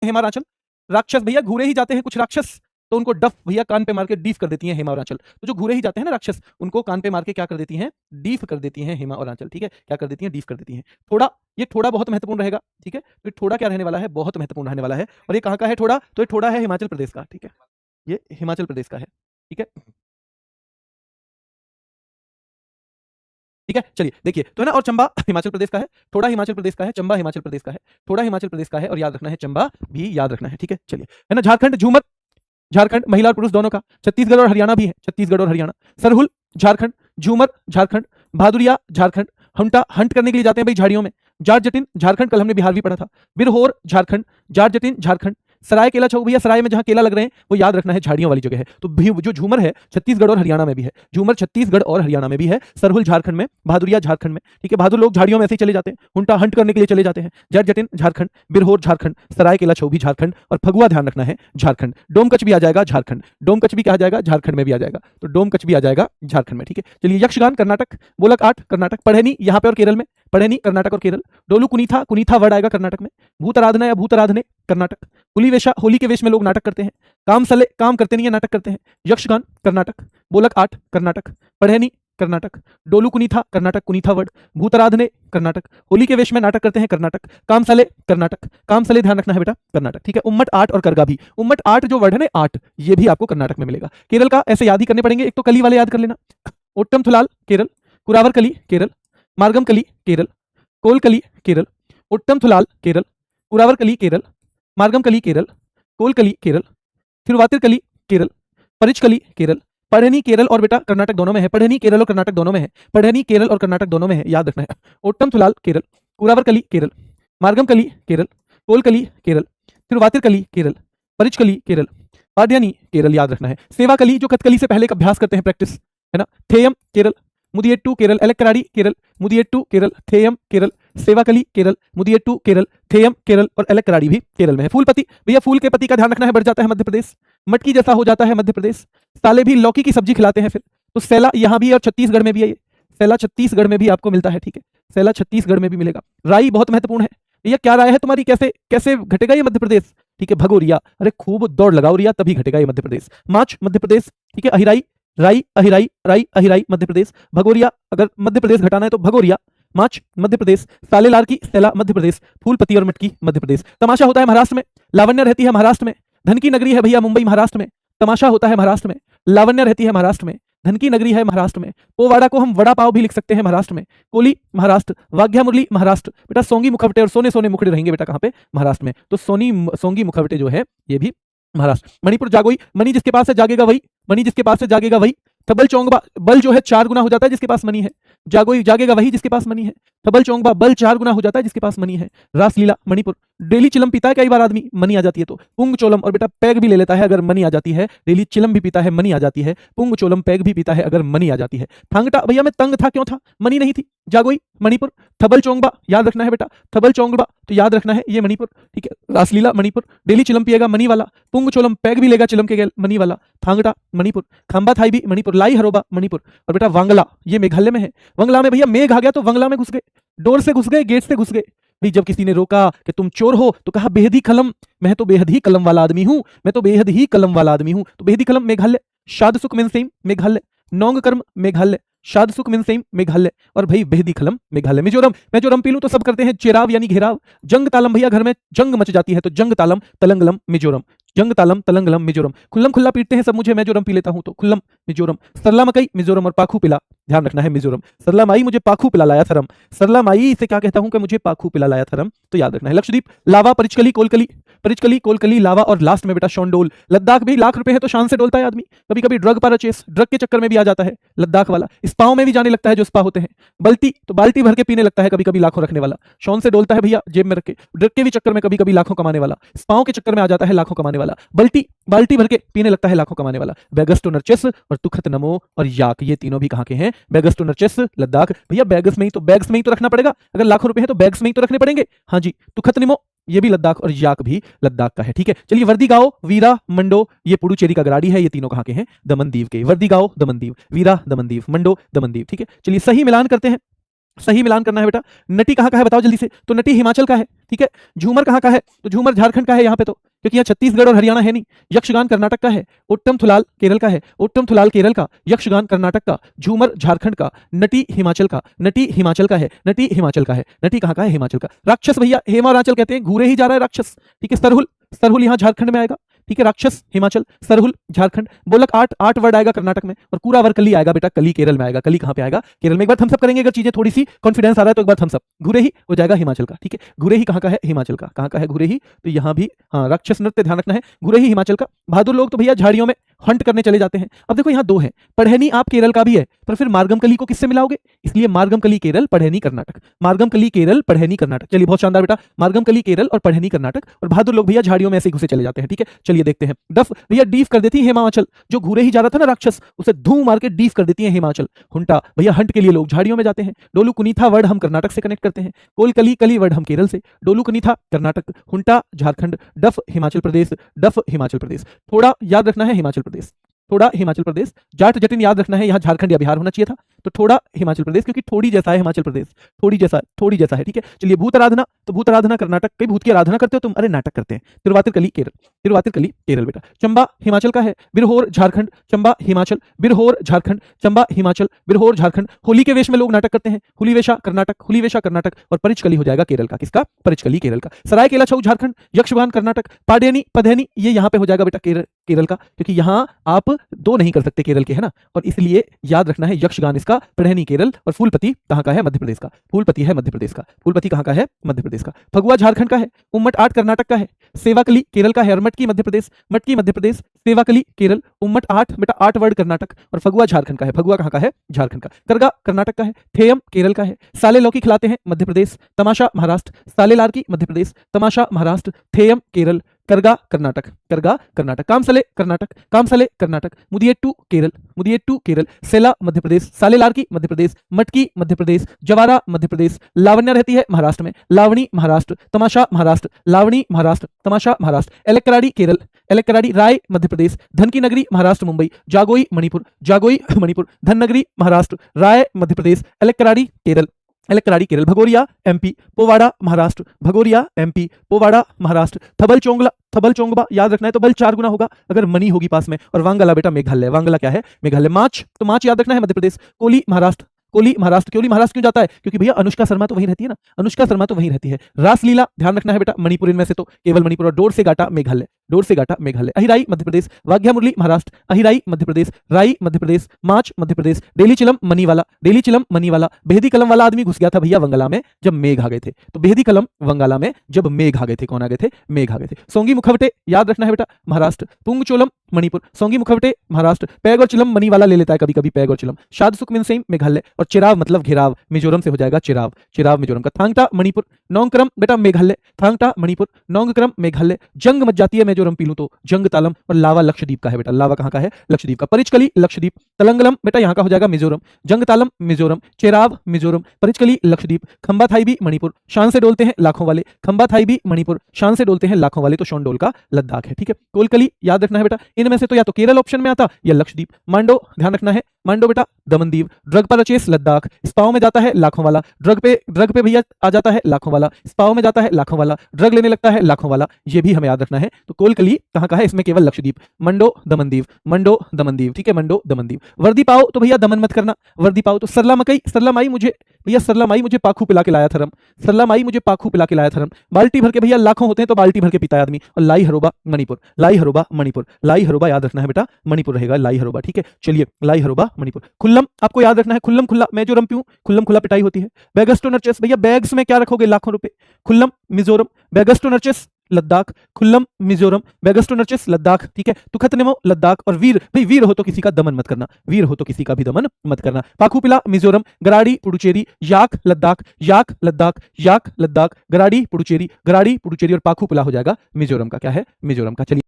हेमाचल। राक्षस भैया घूरे ही जाते हैं कुछ राक्षस, तो उनको डफ भैया कान पे मार के डीफ कर देती हैं हेमा और आंचल। तो जो घूरे ही जाते हैं ना राक्षस, उनको कान पे मार के क्या कर देती हैं, डीफ कर देती हैं हेमा और आंचल। ठीक है, क्या कर देती हैं, डीफ कर देती हैं। थोड़ा, ये थोड़ा बहुत महत्वपूर्ण रहेगा। ठीक है, तो थोड़ा क्या रहने वाला है, बहुत महत्वपूर्ण रहने वाला है। और ये कहाँ का है थोड़ा, तो ये थोड़ा है हिमाचल प्रदेश का। ठीक है, ये हिमाचल प्रदेश का है। ठीक है, ठीक है, चलिए देखिए तो है ना। और चंबा हिमाचल प्रदेश का है, थोड़ा हिमाचल प्रदेश का है, चंबा हिमाचल प्रदेश का है, थोड़ा हिमाचल प्रदेश का है, और याद रखना है चंबा भी याद रखना है। ठीक है, चलिए है ना। झारखंड झूमर, झारखंड महिला और पुरुष दोनों का। छत्तीसगढ़ और हरियाणा भी है, छत्तीसगढ़ और हरियाणा। सरहुल झारखंड, झूमर झारखंड, भादुरिया झारखंड। हंटा, हंट करने के लिए जाते हैं भाई झाड़ियों में। जाट जटिन झारखंड, कल हमने बिहार भी पढ़ा था। बिरहोर झारखंड, जाट जटिन झारखंड। सराय केला चौक भैया, सराय में जहां केला लग रहे हैं वो याद रखना है झाड़ियों वाली जगह है। तो जो झूमर है छत्तीसगढ़ और हरियाणा में भी है, झूमर छत्तीसगढ़ और हरियाणा में भी है। सरहुल झारखंड में, भादुरिया झारखंड में। ठीक है, बहादुर लोग झाड़ियों में ऐसे ही चले जाते हैं, हुंटा हंट करने के लिए चले जाते हैं। जाट जटिन झारखंड, बिरहोर झारखंड, सराय केला चौबी झारखंड, और फगुआ ध्यान रखना है झारखंड। डोमकच भी आ जाएगा झारखंड, डोमकच भी कहा जाएगा झारखंड में भी आ जाएगा, तो डोमकच भी आ जाएगा झारखंड में। ठीक है, चलिए यक्षगान कर्नाटक, बोलक आर्ट कर्नाटक, पढ़ेनी यहाँ पे और केरल में, पढ़ेनी कर्नाटक और केरल। डोलू कुनीथा, कुनीथा वर्ड आएगा कर्नाटक में। भूत आराधना या भूत आराधने कर्नाटक। हुली वेशा, होली के वेश में लोग नाटक करते हैं। काम सले, काम करते नहीं है, नाटक करते हैं। यक्षगान कर्नाटक, बोलक आर्ट कर्नाटक, पढ़ेनी कर्नाटक, डोलू कुनीथा कर्नाटक, कुनीथा वर्ड। भूत आराधने कर्नाटक, होली के वेश में नाटक करते हैं कर्नाटक। काम सले कर्नाटक, काम सले ध्यान रखना है बेटा कर्नाटक। ठीक है, उम्मट आर्ट और करगा भी, उम्मट आर्ट जो वर्ड है ना आर्ट, ये भी आपको कर्नाटक में मिलेगा। केरल का ऐसे याद ही करने पड़ेंगे, एक तो कली वाले याद कर लेना। ओट्टम थुलाल केरल, कुरावर कली केरल, मार्गम कली केरल, कोलकली केरल। ओट्टम थुलाल केरल, कुरावर कली केरल, मार्गम कली केरल, कोलकली केरल, थिरुवातिर कली केरल, परिच कली केरल। पढ़नी केरल और बेटा कर्नाटक दोनों में है, पढ़नी केरल और कर्नाटक दोनों में है, पढ़नी केरल और कर्नाटक दोनों में है, याद रखना है। ओट्टम थुलाल केरल, कुरावर कली केरल, मार्गम कली केरल, कोलकली केरल, थिरुवातिर कली केरल, परिच कली केरल, पाड्यानी केरल, याद रखना है। सेवा कली जो कथकली से पहले अभ्यास करते हैं, प्रैक्टिस है ना। थेयम केरल, मुदियेट्टू केरल, एलेक्राडी केरल, मुदियेट्टू केरल, थेयम केरल, सेवाकली केरल, मुदियेट्टू केरल, थेयम केरल, और एलेक्राडी भी केरल में है। फूलपति भैया, फूल के पति का ध्यान रखना है, बढ़ जाता है मध्य प्रदेश। मटकी जैसा हो जाता है मध्य प्रदेश। साले भी लौकी की सब्जी खिलाते हैं फिर, तो सैला यहाँ भी और छत्तीसगढ़ में भी है ये, सैला छत्तीसगढ़ में भी आपको मिलता है। ठीक है, सैला छत्तीसगढ़ में भी मिलेगा। राई बहुत महत्वपूर्ण है भैया, क्या राय है तुम्हारी, कैसे कैसे घटेगा ये मध्य प्रदेश। ठीक है, भगोरिया, अरे खूब दौड़ लगाओ रिया, तभी घटेगा ये मध्य प्रदेश। मार्च मध्य प्रदेश। ठीक है, अहिराई, राई अहिराई, राई अहिराई मध्य प्रदेश। भगोरिया, अगर मध्य प्रदेश घटाना है तो भगोरिया, मार्च मध्य प्रदेश। सालेलार की सैला मध्य प्रदेश। फूलपति और मटकी मध्य प्रदेश। तमाशा होता है महाराष्ट्र में, लावण्य रहती है महाराष्ट्र में। धन की नगरी है भैया मुंबई महाराष्ट्र में, तमाशा होता है महाराष्ट्र में। लावण्य रहती है महाराष्ट्र में, धन की नगरी है महाराष्ट्र में। पोवाड़ा को हम वड़ा पाव भी लिख सकते हैं महाराष्ट्र में। कोली महाराष्ट्र, वाघ्या मुरली महाराष्ट्र। बेटा सोंगी मुखवटे और सोने सोने मुखड़े रहेंगे बेटा कहाँ पे, महाराष्ट्र में, तो सोंगी मुखवटे जो है ये भी महाराष्ट्र। मणिपुर जागोई, मणि जिसके पास है जागेगा वही, मणि जिसके पास है जागेगा वही। थबल चौंगबा, बल जो है 4 गुना हो जाता है जिसके पास मनी है, जागोई जागेगा वही जिसके पास मनी है। थबल चौंगबा, बल 4 गुना हो जाता है जिसके पास मनी है। रासलीला मणिपुर, डेली चिलम पीता है कई बार आदमी, मनी आ जाती है तो। पुंग चोलम, और बेटा पैग भी ले लेता है अगर मनी आ जाती है। डेली चिलम भी पीता है, मनी आ जाती है। पुंग चोलम पैग भी पीता है अगर मनी आ जाती है। थांगटा भैया मैं तंग था, क्यों था, मनी नहीं थी। जागोई मणिपुर। थबल चौंगबा याद रखना है बेटा, थबल चौंगबा तो याद रखना है ये मणिपुर। ठीक है, रासलीला मणिपुर, डेली चिलम पिएगा मनी वाला। पुंग चोलम पैग भी लेगा चिलम के गैल, मनी वाला। थांगटा मणिपुर। खंबा थाई भी मणिपुर। लाई हरोबा मणिपुर। और बेटा वांगला ये मेघालय में है। वंगला में भैया मेघ आ गया तो वंगला में घुस गए, डोर से घुस गए, गेट से घुस गए। भाई जब किसी ने रोका कि तुम चोर हो तो कहा बेहद ही कलम, मैं तो बेहद ही कलम वाला आदमी हूं, मैं तो बेहद ही कलम वाला आदमी हूं। तो बेहद ही कलम मेघालय। शाद सुख मिनसेम मेघालय। नौंग कर्म मेघालय। शाद सुख मिनसेम मेघालय। और भाई बेहदी खलम मेघालय। मिजोरम, मैं जो रम पी लूं तो सब करते हैं चेराव यानी घेराव। जंग तालम भैया, घर में जंग मच जाती है तो जंग तालम तलंगलम मिजोरम। जंग तालम तलंगलम मिजोरम। खुल्लम खुल्ला पीटते हैं सब मुझे, मैं जो रम पी लेता हूं तो खुल्लम मिजोरम। सरला मकई मिजोरम, और पाखू पिला ध्यान रखना है मिजोरम। सरला माई मुझे पाखू पिला लाया थरम। सरला माई से क्या कहता हूं कि मुझे पाखू पिला लाया थरम, तो याद रखना है। लक्षद्वीप लावा, परिचकली कोलकली, परिचकली कोलकली लावा, और लास्ट में बेटा शोंडोल। लद्दाख भी लाख रुपए है तो शान से डोलता है आदमी। कभी कभी ड्रग पर चेस, ड्रग के चक्कर में भी आ जाता है लद्दाख वाला। स्पाओं में भी जाने लगता है जो स्पा होते हैं। बल्टी तो बाल्टी भर के पीने लगता है कभी कभी लाखों रखने वाला। शौन से डोलता है भैया जेब में रख के। ड्रग के भी चक्कर में कभी कभी लाखों कमाने वाला। स्पाओं के चक्कर में आ जाता है लाखों कमाने वाला। बल्टी बाल्टी भर के पीने लगता है लाखों कमाने वाला। बेगस नरचेस और तुखत नमो और याक, ये तीनों भी कहाँ के हैं, बेगस नरचेस लद्दाख। भैया बैग्स में ही तो, बैग्स में ही तो रखना पड़ेगा, अगर लाखों रुपए हैं तो बैग्स में ही तो रखने पड़ेंगे। हाँ जी, तुखत निमो ये भी लद्दाख, और याक भी लद्दाख का है। ठीक है, चलिए वर्दी गाओ, वीरा, मंडो, ये पुडुचेरी का गराड़ी है। ये तीनों कहाँ के हैं, दमनदीव के। वर्दी गाओ दमनदीव, वीरा दमनदीव, मंडो दमनदीव। ठीक है, चलिए सही मिलान करते हैं, सही मिलान करना है बेटा। नटी कहाँ का है बताओ जल्दी से, तो नटी हिमाचल का है। ठीक है। झूमर कहाँ का है? तो झूमर झारखंड का है यहाँ पे, तो क्योंकि यहाँ छत्तीसगढ़ और हरियाणा है नहीं। यक्षगान कर्नाटक का है। ओट्टम थुलाल केरल का है। ओट्टम थुलाल केरल का, यक्षगान कर्नाटक का, झूमर झारखंड का, नटी हिमाचल का, नटी हिमाचल का है, नटी हिमाचल का है, नटी कहाँ का है? हिमाचल का। राक्षस भैया हेमाचल कहते हैं, घूरे ही जा रहा है राक्षस, ठीक है। सरहुल, सरहुल यहाँ झारखंड में आएगा, ठीक है। राक्षस हिमाचल, सरहुल झारखंड। बोलक 8 वर्ड आएगा कर्नाटक में, और कूरावर कली आएगा बेटा, कली केरल में आएगा। कली कहाँ पे आएगा? केरल में। एक बार थम्स अप करेंगे अगर चीजें थोड़ी सी कॉन्फिडेंस आ रहा है तो, एक बार थम्स अप। घुरे ही हो जाएगा हिमाचल का, ठीक है। घुरे ही कहाँ का है? हिमाचल का। कहाँ का है घुरे ही? तो यहाँ भी हाँ, राक्षस नृत्य ध्यान रखना है, घुरे ही हिमाचल का। बहादुर लोग तो भैया झाड़ियों में हंट करने चले जाते हैं। अब देखो यहाँ 2 है, पढ़ैनी आप केरल का भी है, पर फिर मार्गम कली को किससे मिलाओगे? इसलिए मार्गम कली केरल, पढ़ैनी कर्नाटक। मार्गम कली केरल, पढ़ैनी कर्नाटक। चलिए बहुत शानदार बेटा, मार्गम कली केरल और पढ़ैनी कर्नाटक। और बहादुर लोग भैया झाड़ियों में ऐसे घुसे चले जाते हैं, ठीक है। चलिए देखते हैं। डफ भैया डीफ कर देती है हिमाचल, जो घूरे ही जा रहा था ना राक्षस, उसे धूम मार के डीफ कर देती है हिमाचल। हुंटा भैया हंट के लिए लोग झाड़ियों में जाते हैं। डोलू कुनीथा वर्ड हम कर्नाटक से कनेक्ट करते हैं। कोल कली, कली वर्ड हम केरल से। डोलू कुनीथा कर्नाटक, हुंटा झारखंड, डफ हिमाचल प्रदेश, डफ हिमाचल प्रदेश। थोड़ा याद रखना है हिमाचल प्रदेश, थोड़ा हिमाचल प्रदेश। जाट जटिन याद रखना है, यहाँ झारखंड या बिहार होना चाहिए था, तो थोड़ा हिमाचल प्रदेश, क्योंकि थोड़ी जैसा है हिमाचल प्रदेश, थोड़ी जैसा है, ठीक है। चलिए भूत आराधना, तो भूत आराधना कर्नाटक। कई भूत की आराधना करते हो तुम? अरे नाटक करते हैं। तिरुवातिर कली केरल, तिरुवातिर कली केरल बेटा। चंबा हिमाचल का है। बिरहोर झारखंड, चंबा हिमाचल, बिरहोर झारखंड, चंबा हिमाचल, बिरहोर झारखंड। होली के वेश में लोग नाटक करते हैं। हुलीवेशा कर्नाटक, हुलीवेशा कर्नाटक। और परिचकली हो जाएगा केरल का। किसका? परिचकली केरल का। सरायकेला छऊ झारखंड, यक्षगान कर्नाटक। पाडेनी पधैनी ये यहाँ पे हो जाएगा बेटा केरल का, क्योंकि यहाँ आप 2 नहीं कर सकते केरल के, है ना, और इसलिए याद रखना है यक्षगान इसका, पढ़ैनी केरल। और फूलपति कहाँ का है? मध्य प्रदेश का। फूलपति है मध्य प्रदेश का। फूलपति कहाँ का है? मध्य प्रदेश का। फगुआ झारखंड का है। उम्मट 8 कर्नाटक का है। सेवाकली केरल का है। और मटकी मध्य प्रदेश, मटकी मध्य प्रदेश, सेवाकली केरल। उम्मट 8 बेटा, 8 वर्ड कर्नाटक। और फगुआ झारखंड का है। फगुआ कहाँ का है? झारखंड का। करगा कर्नाटक का है। थेयम केरल का है। साले लौकी खिलाते हैं मध्य प्रदेश। तमाशा महाराष्ट्र। साले लारकी मध्य प्रदेश, तमाशा महाराष्ट्र। थेयम केरल, करगा कर्नाटक, करगा कर्नाटक। कामसले कर्नाटक, कामसले कर्नाटक। मुदियेट्टू केरल, मुदियेट्टू केरल। सेला मध्य प्रदेश, साले लारकी मध्य प्रदेश, मटकी मध्य प्रदेश, जवारा मध्य प्रदेश। लावण्या रहती है महाराष्ट्र में, लावणी महाराष्ट्र, तमाशा महाराष्ट्र, लावणी महाराष्ट्र, तमाशा महाराष्ट्र। एलेक्कराडी केरल, एलेक्कराडी। राय मध्य प्रदेश, धन की नगरी Maharashtra Mumbai. Jagoi Manipur, Jagoi Manipur. Dhangari Maharashtra, Rai Madhya Pradesh, Elakkaradi Kerala, Elakkaradi Kerala. Bhagoria MP, Powada Maharashtra, Bhagoria MP, Powada Maharashtra. Thabal Chongla, Thabal Chongba याद रखना है, तो बल 4 गुना होगा अगर मनी होगी पास में। और वांगला बेटा मेघालय, वांगला क्या है? मेघालय। मार्च, तो मार्च याद रखना है मध्य प्रदेश। कोली महाराष्ट्र, कोली महाराष्ट्र। कोली महाराष्ट्र क्यों जाता है? क्योंकि भैया अनुष्का शर्मा तो वहीं रहती है ना, अनुष्का शर्मा तो वहीं रहती है। रासलीला ध्यान रखना है बेटा, मणिपुर इनमें से तो केवल मणिपुर। और डोर से गाटा मेघालय, डोर से गाटा मेघालय। अहिराई मध्य प्रदेश, वाघ्या मुरली महाराष्ट्र, अहिराई मध्य प्रदेश, राई मध्य प्रदेश, मार्च मध्य प्रदेश। डेली चिलम मनीवाला, डेली चिलम मनीवाला। बेहदी कलम वाला आदमी घुस गया था भैया वंगला में जब मेघ आ गए थे, तो बेहदी कलम वंगाला में जब मेघ आ गए थे। कौन आ गए थे? मेघ आ गए थे। सोंगी मुखवटे याद रखना है बेटा, महाराष्ट्र। पुंगचोलम मणिपुर, सोंगी मुखवटे महाराष्ट्र। पैग और चिलम मनीवाला ले लेता है कभी कभी, पैग और चिलम। शाद सुखमिनसेम मेघालय। और चिराव मतलब घेराव, मिजोरम से हो जाएगा चिराव, चिराव मिजोरम का। थांगटा मणिपुर, नोंगक्रम बेटा मेघालय, थांगटा मणिपुर, नोंगक्रम मेघालय। जंग मच जाती है मिजोरम पीलू तो, जंग तालम। और लावा लक्षद्वीप का है बेटा, लावा कहाँ का है? लक्षद्वीप का। परिचकली लक्षद्वीप, तलंगलम बेटा यहाँ का हो जाएगा मिजोरम, जंग तालम मिजोरम, चेराव मिजोरम, परिचकली लक्षद्वीप। खंबा थाईबी मणिपुर, शान से डोलते हैं लाखों वाले, खंबा थाईबी मणिपुर, शान से डोलते हैं लाखों वाले, तो शोंडोल का लद्दाख है, ठीक है। कोलकली याद रखना है बेटा, इनमें से तो या तो केरल ऑप्शन में आता या लक्षद्वीप। मांडो ध्यान रखना है, मांडो बेटा दमनदीव। ड्रग पर अचेस लद्दाख, स्पाओ में जाता है लाखों वाला, ड्रग पे भैया आ जाता है लाखों वाला, स्पाओ में जाता है लाखों वाला, ड्रग लेने लगता है लाखों वाला, ये भी हमें याद रखना है। तो कोलकली कहाँ का है? इसमें केवल लक्षद्वीप। मंडो दमनदीव, मंडो दमनदीव, ठीक है, मंडो दमनदीव। वर्दी पाओ तो भैया दमन मत करना, वर्दी पाओ तो सरला मकई, सरला माई मुझे भैया, सरला माई मुझे पाखू पिला के लाया थरम, सरला माई मुझे पाखू पिला के लाया थरम। बाल्टी भर के भैया लाखों होते हैं तो बाल्टी भर के पीता है आदमी। और लाई हरोबा मणिपुर, लाई हरोबा मणिपुर, लाई हरोबा याद रखना है बेटा, मणिपुर रहेगा लाई हरोबा, ठीक है। चलिए लाई हरोबा मणिपुर। खुल्लम आपको याद रखना है, खुल्लम खुल्ला, मैं जो रंपी हूं खुल्लम खुल्ला पिटाई होती है। बेगस्टो नर्चेस भैया, बैग्स में क्या रखोगे? लाखों रुपए। खुल्लम मिजोरम, बेगस्टो नर्चेस लद्दाख, खुल्लम मिजोरम, बेगस्टो नर्चेस लद्दाख, ठीक है। तुखतनेमो लद्दाख। और वीर भाई, वीर हो तो किसी का दमन मत करना, वीर हो तो किसी का भी दमन मत करना। पाखुपिला मिजोरम, गराड़ी पुडुचेरी, याक लद्दाख, याक लद्दाख, याक लद्दाख, गराड़ी पुडुचेरी, गराड़ी पुडुचेरी। और पाखुपिला हो जाएगा मिजोरम का, क्या है? मिजोरम का। चलिए